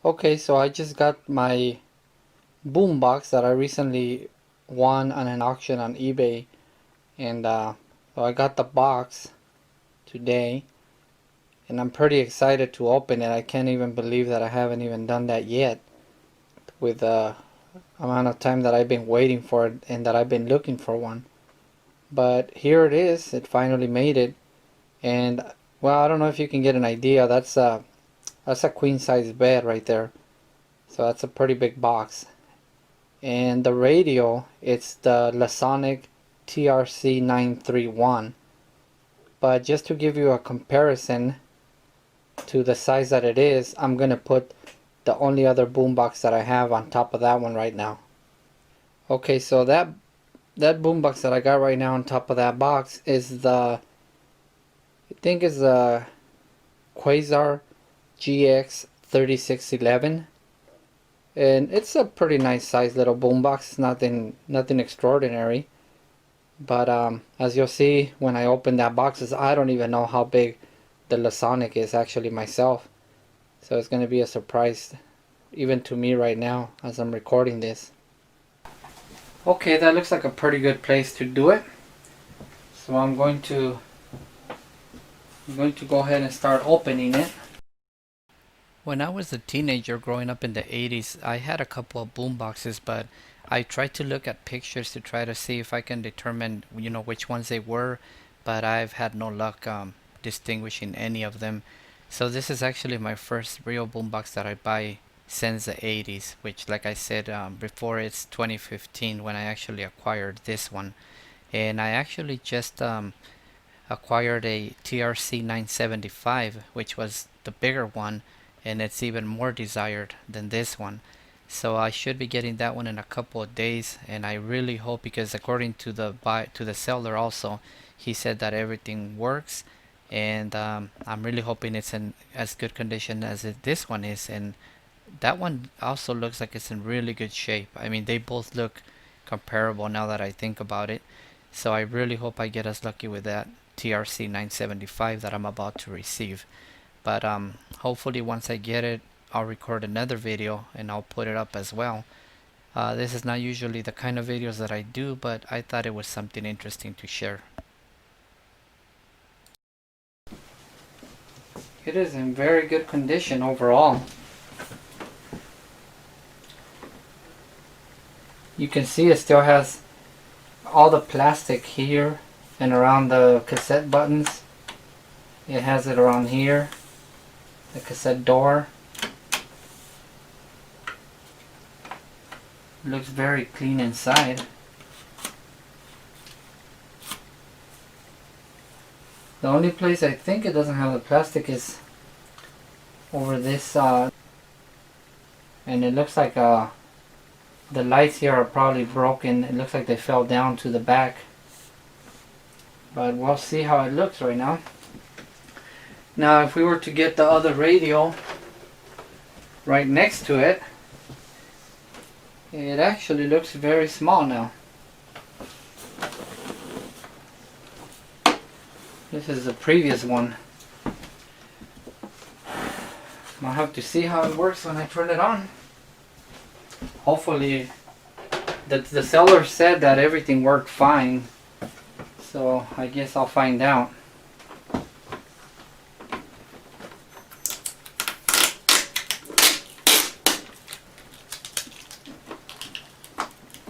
Okay, so I just got my boombox that I recently won on an auction on eBay, and so I got the box today, and I'm pretty excited to open it. I can't even believe that I haven't even done that yet, with the amount of time that I've been waiting for it and that I've been looking for one. But here it is. It finally made it, and well, I don't know if you can get an idea. That's a queen size bed right there. So that's a pretty big box. And the radio, it's the Lasonic TRC-931. But just to give you a comparison to the size that it is, I'm gonna put the only other boombox that I have on top of that one right now. Okay, so that boombox that I got right now on top of that box is I think is the Quasar GX 3611, and it's a pretty nice size little boombox. Nothing extraordinary. But as you'll see when I open that box, I don't even know how big the Lasonic is actually myself. So it's going to be a surprise even to me right now as I'm recording this. Okay, that looks like a pretty good place to do it. So I'm going to go ahead and start opening it. When I was a teenager growing up in the 80s, I had a couple of boom boxes, but I tried to look at pictures to try to see if I can determine, which ones they were, but I've had no luck distinguishing any of them. So this is actually my first real boombox that I buy since the 80s, which, like I said before, it's 2015 when I actually acquired this one. And I actually just acquired a TRC 975, which was the bigger one, and it's even more desired than this one. So I should be getting that one in a couple of days, and I really hope, because according to the seller also, he said that everything works, and I'm really hoping it's in as good condition as this one is. And that one also looks like it's in really good shape. I mean, they both look comparable now that I think about it. So I really hope I get as lucky with that TRC 975 that I'm about to receive. But hopefully once I get it, I'll record another video and I'll put it up as well. This is not usually the kind of videos that I do, but I thought it was something interesting to share. It is in very good condition overall. You can see it still has all the plastic here and around the cassette buttons. It has it around here, the cassette door. It looks very clean inside. The only place I think it doesn't have the plastic is over this side, and it looks like the lights here are probably broken. It looks like they fell down to the back, but we'll see how it looks right now. Now if we were to get the other radio right next to it, it actually looks very small now. This is the previous one. I'll have to see how it works when I turn it on. Hopefully, the seller said that everything worked fine, so I guess I'll find out.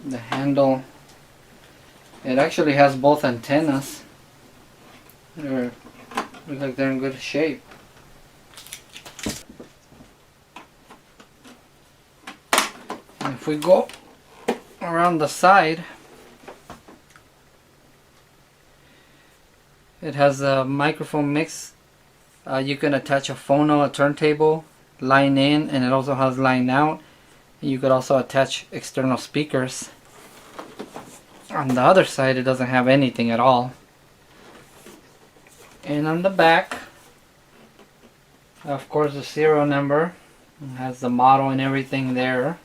The handle, it actually has both antennas. They look like they're in good shape. And if we go around the side, it has a microphone mix. You can attach a phono, a turntable, line in, and it also has line out. You could also attach external speakers. On the other side, it doesn't have anything at all. And on the back, of course, the serial number. It has the model and everything there.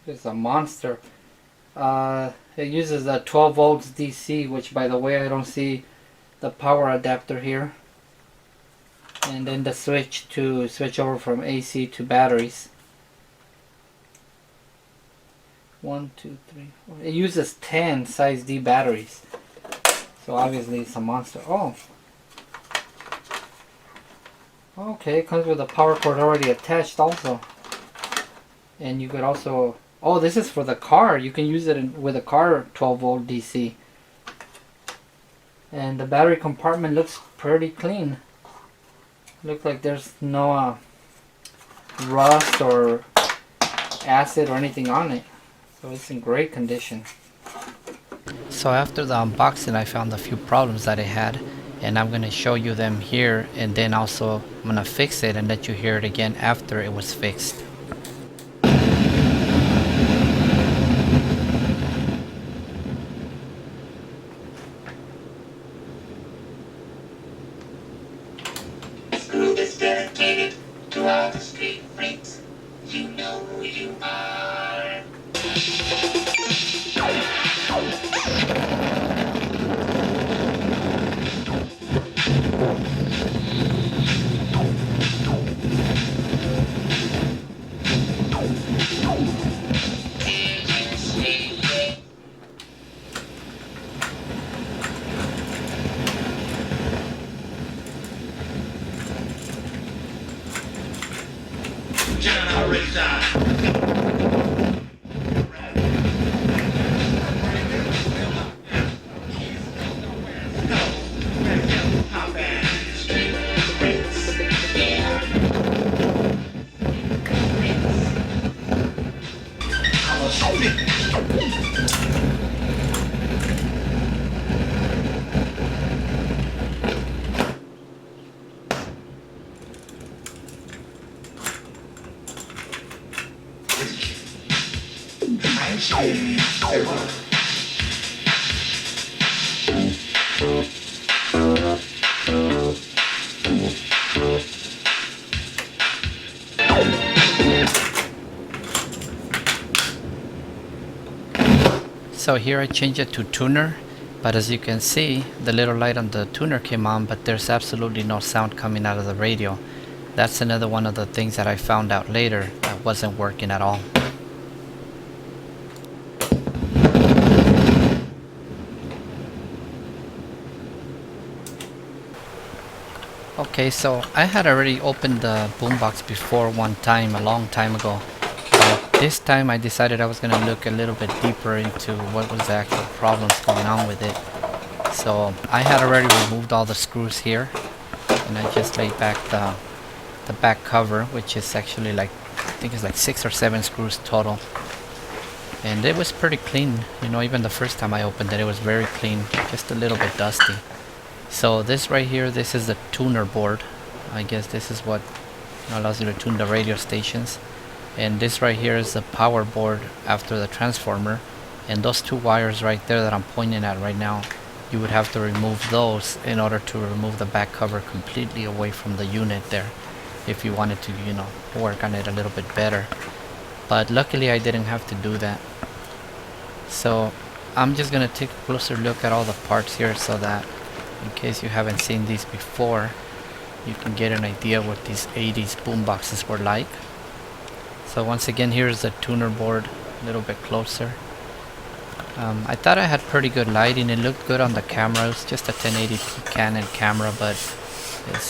It's a monster. It uses a 12 volts DC, which, by the way, I don't see the power adapter here. and then the switch to switch over from AC to batteries. 1, 2, 3, 4. It uses 10 size D batteries, so obviously it's a monster. Oh, okay, it comes with a power cord already attached also. And you could also, oh, this is for the car. You can use it with a car 12 volt DC. And the battery compartment looks pretty clean. Looks like there's no rust or acid or anything on it. So it's in great condition. So after the unboxing, I found a few problems that it had, and I'm going to show you them here, and then also I'm going to fix it and let you hear it again after it was fixed. This group is dedicated to all the street freaks. You know who you are. So here I changed it to tuner, but as you can see, the little light on the tuner came on, but there's absolutely no sound coming out of the radio. That's another one of the things that I found out later that wasn't working at all. Okay, so I had already opened the Boombox before one time, a long time ago. But this time I decided I was going to look a little bit deeper into what was the actual problems going on with it. So I had already removed all the screws here, and I just laid back the back cover, which is actually like, I think it's like 6 or 7 screws total. And it was pretty clean, you know, even the first time I opened it, it was very clean, just a little bit dusty. So this right here, this is the tuner board. I guess this is what allows you to tune the radio stations. And this right here is the power board after the transformer. And those 2 wires right there that I'm pointing at right now, you would have to remove those in order to remove the back cover completely away from the unit there, if you wanted to, you know, work on it a little bit better. But luckily I didn't have to do that. So I'm just gonna take a closer look at all the parts here, so that in case you haven't seen these before, you can get an idea what these 80s boomboxes were like. So once again, here's the tuner board, a little bit closer. I thought I had pretty good lighting. It looked good on the camera. It was just a 1080p Canon camera, but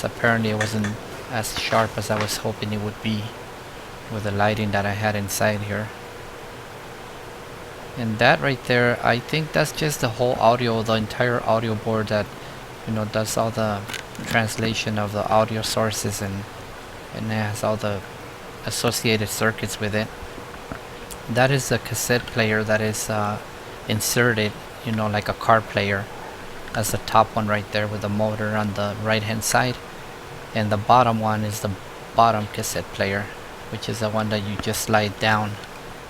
apparently it wasn't as sharp as I was hoping it would be with the lighting that I had inside here. And that right there, I think that's just the whole audio, the entire audio board that, you know, does all the translation of the audio sources, and it has all the associated circuits with it. That is the cassette player that is inserted, you know, like a car player. That's the top one right there with the motor on the right hand side, and the bottom one is the bottom cassette player, which is the one that you just slide down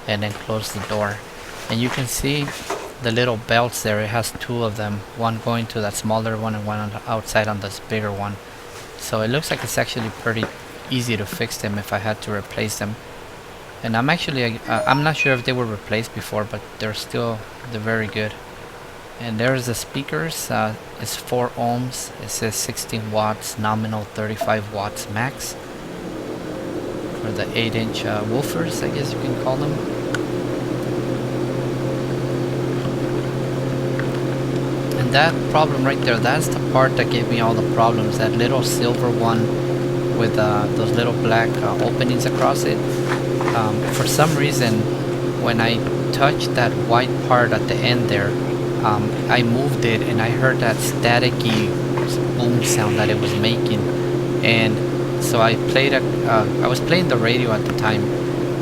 and then close the door. And you can see the little belts there. It has 2 of them, one going to that smaller one and one on the outside on this bigger one. So it looks like it's actually pretty easy to fix them if I had to replace them. And I'm actually I'm not sure if they were replaced before, but they're very good. And there's the speakers. It's 4 ohms. It says 16 watts nominal, 35 watts max for the 8-inch woofers, I guess you can call them. And that problem right there, that's the part that gave me all the problems. That little silver one with those little black openings across it. For some reason, when I touched that white part at the end there, I moved it and I heard that staticky boom sound that it was making. And so I was playing the radio at the time,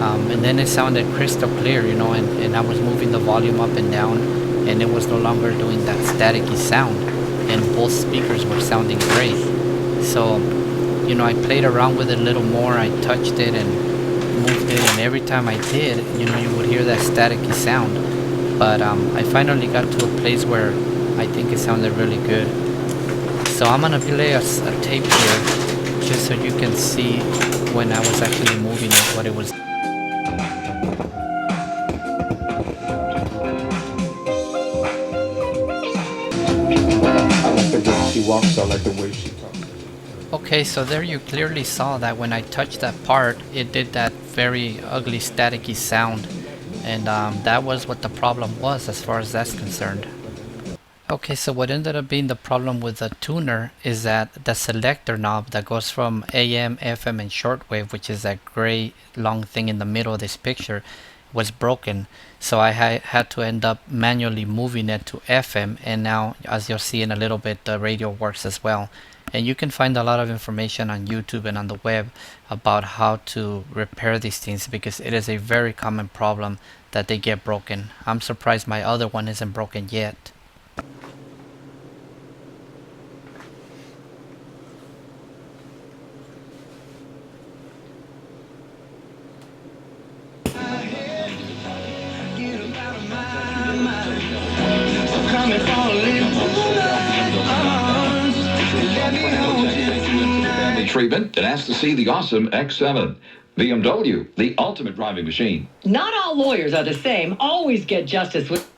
and then it sounded crystal clear, you know, and I was moving the volume up and down, and it was no longer doing that staticky sound, and both speakers were sounding great. So, you know, I played around with it a little more. I touched it and moved it, and every time I did, you know, you would hear that staticky sound. But I finally got to a place where I think it sounded really good. So I'm gonna play a tape here, just so you can see when I was actually moving it, what it was. I like the way she walks, I like the way she talks. Okay, so there you clearly saw that when I touched that part, it did that very ugly staticky sound. And that was what the problem was as far as that's concerned. Okay, so what ended up being the problem with the tuner is that the selector knob that goes from AM, FM, and shortwave, which is that gray long thing in the middle of this picture, was broken. So I had to end up manually moving it to FM, and now, as you'll see in a little bit, the radio works as well. And you can find a lot of information on YouTube and on the web about how to repair these things, because it is a very common problem that they get broken. I'm surprised my other one isn't broken yet. Treatment and ask to see the awesome X7. BMW, the ultimate driving machine. Not all lawyers are the same. Always get justice with...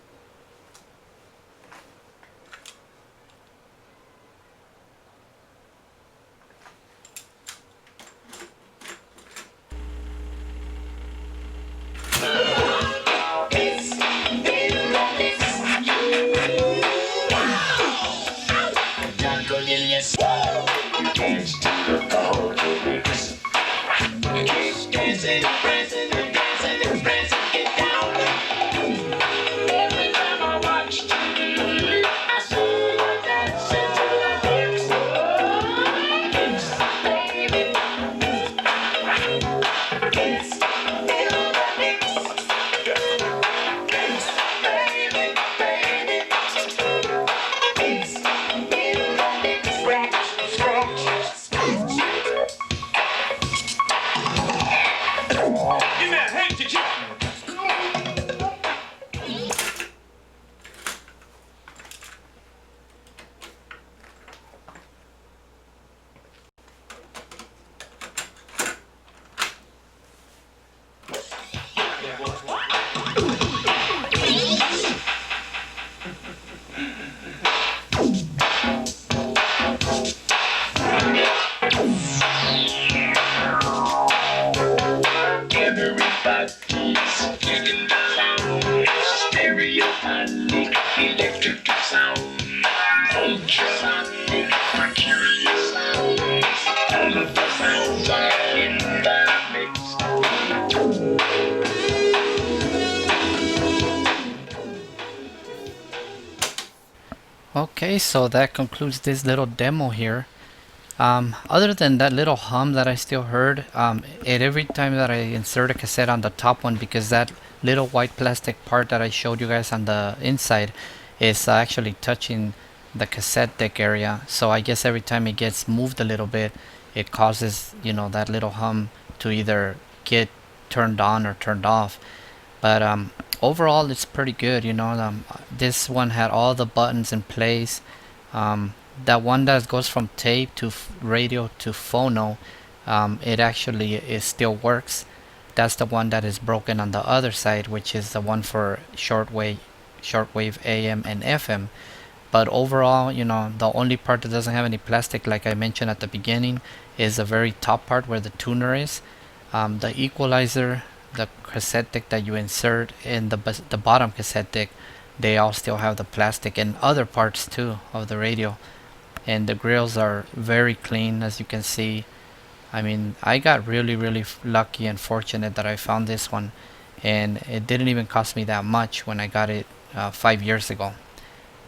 Okay, so that concludes this little demo here. Other than that little hum that I still heard, every time that I insert a cassette on the top one, because that little white plastic part that I showed you guys on the inside is actually touching the cassette deck area. So I guess every time it gets moved a little bit, it causes, you know, that little hum to either get turned on or turned off. But overall, it's pretty good, you know. This one had all the buttons in place. That one that goes from tape to radio to phono, it actually still works. That's the one that is broken on the other side, which is the one for shortwave shortwave AM and FM. But overall, you know, the only part that doesn't have any plastic, like I mentioned at the beginning, is the very top part where the tuner is. The equalizer, the cassette deck that you insert, and the bottom cassette deck, they all still have the plastic, and other parts too of the radio. And the grills are very clean, as you can see. I mean, I got really lucky and fortunate that I found this one, and it didn't even cost me that much when I got it 5 years ago.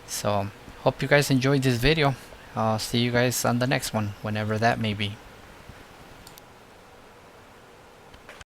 So hope you guys enjoyed this video. I'll see you guys on the next one, whenever that may be.